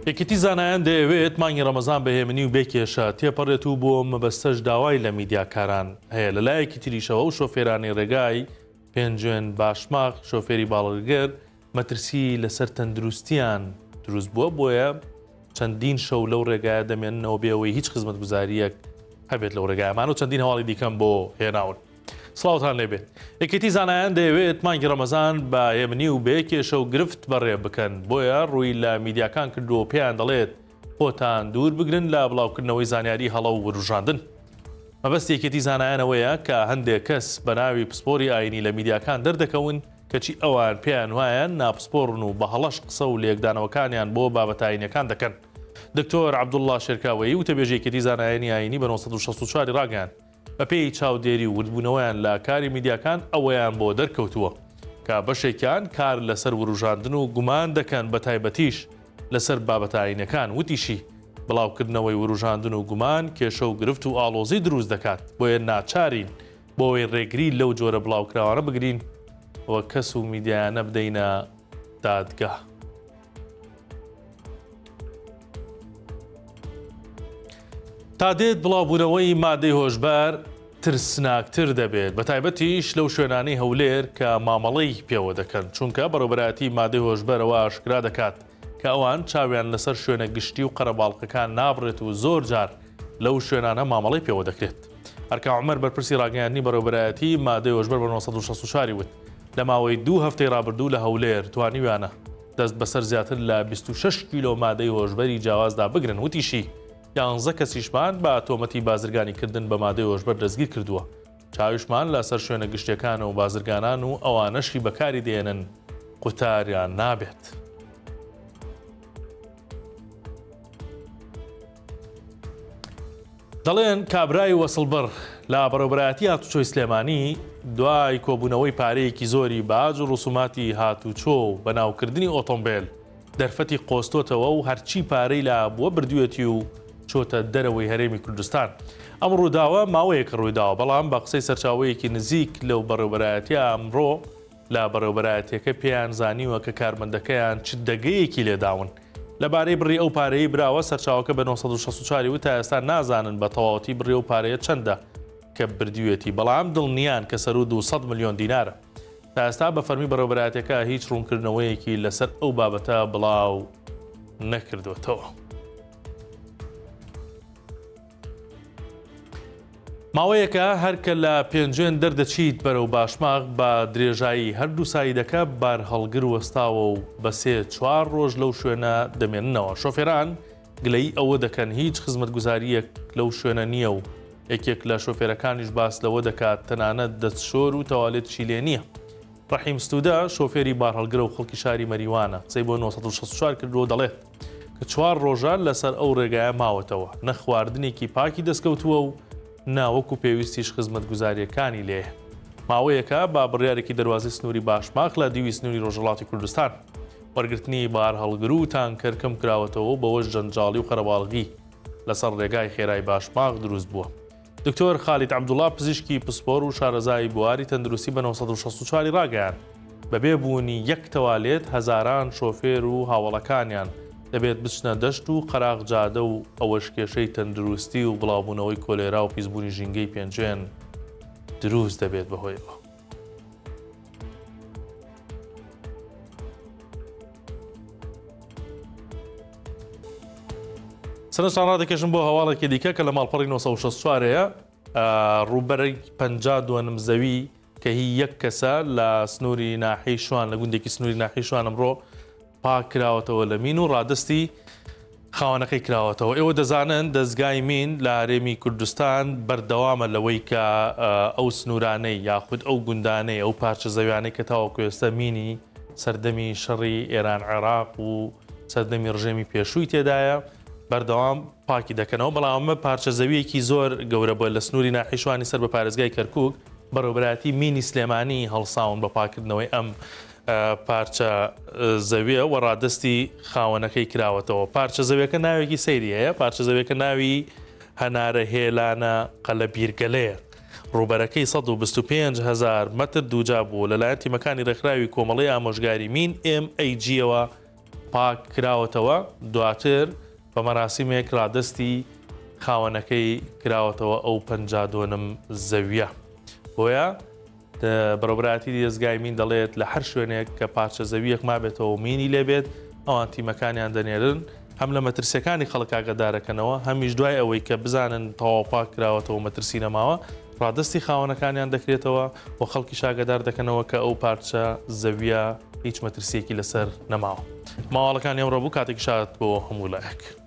یەکێتی زانایان دەیەوێت مانگی ڕەمەزان بەهێمنی و بێکێشە تێپەڕێت و بۆ مەبەستەش داوای لە میدیاکاران هەیە. لەلایەکی تریشەوە و شۆفێرانی ڕێگای پێنجوێن باشماق شۆفێری باڵەرگەر مەترسی لەسەر تەندروستیان دروست بووە، بۆیە چەندین شەو لەو ڕێگایە دەمێننەوە بێەوەی هیچ خزمەت گوزاریەک هەبێت لەو ڕێگایەمان و چەندین هەواڵی دیکەم بۆ هێناون. سڵاوتان لێبێت. یەکێتی زانایان دەیەوێت مانگی ڕەمەزان بە هێمنی و بێکێشە و گرفت بەڕێ بکەن، بۆیە ڕووی لە میدیاکان کردووە پێیان دەڵێت خۆتان دوور بگرن لە بڵاوکردنەوەی زانیاری هەڵە و وروژاندن. مەبەست یەکێتی زانایانەوەیە کە هەندێک کەس بە ناوی پسپۆری ئاینی لە میدیاکان دەردەکەون کەچی ئەوان پێیان وایە ناپسپۆڕن و بە هەڵەش قسە و لێکدانەوەکانیان بۆ بابەتە ئاینیەکان دەکەن. دکتۆر عەبدوڵڵا شێرکاوەیی وتەبێژی یەکێتی زانایانی ئاینی بە 1964 ڕاگەیاند بە پێی چاودێری و وردبوونەوەیان لە کاری میدیاکان ئەوەیان بۆ دەرکەوتووە کە بەشێکیان کار لەسەر وروژاندن و گومان دەکەن بە تایبەتیش لەسەر بابەتە ئاینیەکان. وتیشی بڵاوکردنەوەی وروژاندن و گومان کێشە و گرفت و ئاڵۆزی دروست دەکات، بۆیە ناچارین بۆەوەی ڕێگری لەو جۆرە بڵاوکراوانە بگرین وە کەس و میدیایانە بدەینە دادگا. تا دێت بڵاوبوونەوەی مادەی هۆشبەر ترسناکتر دەبێت، بە تایبەتیش لەو شوێنانەی هەولێر کە مامەڵەی پێوە دەکەن، چونکە بەڕێوەبەرایەتی مادەی هۆشبەرەوە ئاشکرا دەکات کە ئەوان چاویان لەسەر شوێنە گشتی و قەرەباڵقەکان نابڕێت و زۆر جار لەو شوێنانە مامەڵەی پێوە دەکرێت. هەرکە عومەر بەرپرسی ڕاگەیاندنی بەڕێوەبەرایەتی مادەی هۆشبەر بە 1964 وت لە ماوەی 2 هەفتەی ڕابردوو لە هەولێر توانیویانە دەست بەسەر زیاتر لە 26 کیلۆ مادەی هۆشبەری جیاوازدا بگرن. وتیشی 11 کەسیشمان بە تۆمەتی بازرگانیکردن بە مادەی هۆشبەر دەستگیر کردووە. چاویشمان لەسەر شوێنە گشتیەکان و بازرگانان و ئەوانەشی بەکاری دێنن قوتاریان نابێت. دەڵێن کابرای وەسڵبڕ لە بەڕێوەبەرایەتی هاتوچۆی سلێمانی دوای کۆبوونەوەی پارەیەکی زۆری باج و ڕسوماتی هاتوچۆ و بەناوکردنی ئۆتۆمبیل دەرفەتی قۆستۆتەوە و هەرچی پارەی لە بووە بردووەتی و چۆتە دەرەوەی هەرێمی کوردستان. ئەم ڕووداوە ماوەیەک ڕوویداوە، بەڵام بە قسەی سەرچاوەیەکی نزیک لەو بەڕێوەبەرایەتی ئەمڕۆ لە بەڕێوەبەرایەتەکە پێیان زانیوە کە کارمەندەکەیان چ دەگەیەکی لێداون. لەبارەی بڕی ئەو پارەی براوە سەرچاوەکە بە 1964 و تا ئێستا نازانن بە تەواوەتی بڕی ئەو پارەیە چەندە کە بردووێتی، بەڵام دڵنیان کە سەر و 200 ملیۆن دینارە. تا ئێستا بە فەرمی بەڕێوەبەرایەتەکە هیچ ڕوونکردنەوەیەکی لەسەر ئەو بابەتە بڵاو نەکردوێتەوە. ماوەیەکە هەرکە لە پێنجێن دەردەچیت بەرەو باشماق بە درێژایی هەردوو سایدەکە بار هەڵگر وەستاوە و بە 3-4 ڕۆژ لەو شوێنە دەمێننەوە. شۆفێران گلەی ئەوە دەکەن هیچ خزمەتگوزاریەک لەو شوێنە نییە و یەکێک لە شۆفێرەکانیش باس لەوە دەکات تەنانەت دەستشۆر و تەواڵێتشی لێ نییە. ڕەحیم ستوودە شۆفێری بار هەڵگرە و خەڵکی شاری مەریوانە قسەی بۆ 1964 کردووە، دەڵێت کە 4 ڕۆژان لەسەر ئەو ڕێگایە ماوەتەوە، نە خواردنێکی پاکی دەستکەوتووە و ناوەکو پێویستیش خزمەت گوزاریەکانی لێ. ماوەیەکە با بڕیارێکی دەواازی سنووری باشماق لە دیوی سنووری ڕۆژهڵاتی کوردستان وەرگرتنی بار هەڵگر و تانکەر کەم کراوەتەوە بەوەش جەنجاڵی و قەرەباڵغی لەسەر ڕێگای خێرای باشماق دروست بووە. دکتۆر خالید عەبدوڵڵا پزیشکی پسپۆر و شارەزای بواری تەندروستی بە 1964 ڕاگەیاند بەبێ بوونی یەک تەوالێت هەزاران شۆفێر و هاوڵەکانیان دەبێت بچنە دەشت و قەراغ جادە و ئەوەش کێشەی تەندروستی و بڵاوبوونەوەی کۆلێرا و پیسبوونی ژینگەی پێنجێن دروست دەبێت بەهۆیەوە. سەرنجتان ڕادەکەشم بۆ هەواڵێکی دیکە کە لە ماڵپەڕی 1964ەیە ڕووبەرەی 52 زەوی کە هی یەک کەسە لە سنووری ناحی شوان لە گوندێکی سنووری ناحی شوان ئەمڕۆ پاک کراوەتەوە لە مین و ڕادستی خاوەنەکەی کراوەتەوە. ئێوە دەزانن دەستگای مین لە هەرێمی کوردستان بەردەوامە لەوەی کە ئەو سنوورانەی یاخود ئەو گوندانەی ئەو پارچە زەویانەی کە تاوەکو ئێستا مینی سەردەمی شەڕی ئێران عێراق و سەردەمی ڕژێمی پێشووی تێدایە بەردەوام پاکی دەکەنەوە، بەڵام ئەمە پارچە زەویەکی زۆر گەورە بووە لە سنووری ناحیشوانی سەر بە پارێزگای کەرکووک بەڕێوەبەرایەتی مینی سلێمانی هەڵساون بە پاکردنەوەی ئەم پارچە زەویە و ڕادستی خاوەنەکەی کراوەتەوە. پارچە زەویەکە ناوێکی سەیری هەیە، پارچە زەویەکە ناوی هەنارە هێلانە قەلە بیرگەلەیە. ڕووبەرەکەی 125,000 مەتر دووجا بوو لەلایەن تیمەکانی ڕێکخراوی کۆمەڵی ئامۆژگاری مین MAG-ەوە پاک کراوەتەوە دواتر بە مەراسیمێک ڕادستی خاوەنەکەی کراوەتەوە ئەو 52 زەویە. بۆیە بەڕێوەبەرایەتی دەستگای مین دەڵێت لە هەر شوێنێک کە پارچە زەویەک مابێتەوە مینی لێبێت ئەوان تیمەکانیان دەنێرن هەم لە مەترسیەکانی خەڵک ئاگادارەکەنەوە هەمیش دوای ئەوەی کە بزانن تەواو پاک کراوەتەوە مەترسی نەماوە ڕادستی خاوەنەکانیان دەکرێتەوە و خەڵکی ئاگادار دەکەنەوە کە ئەو پارچە زەویە هیچ مەترسیەکی لەسەر نەماوە. ماوەڵەکان ئەمڕۆ بوو کاتێکی شاد بۆ هەموو لایەک.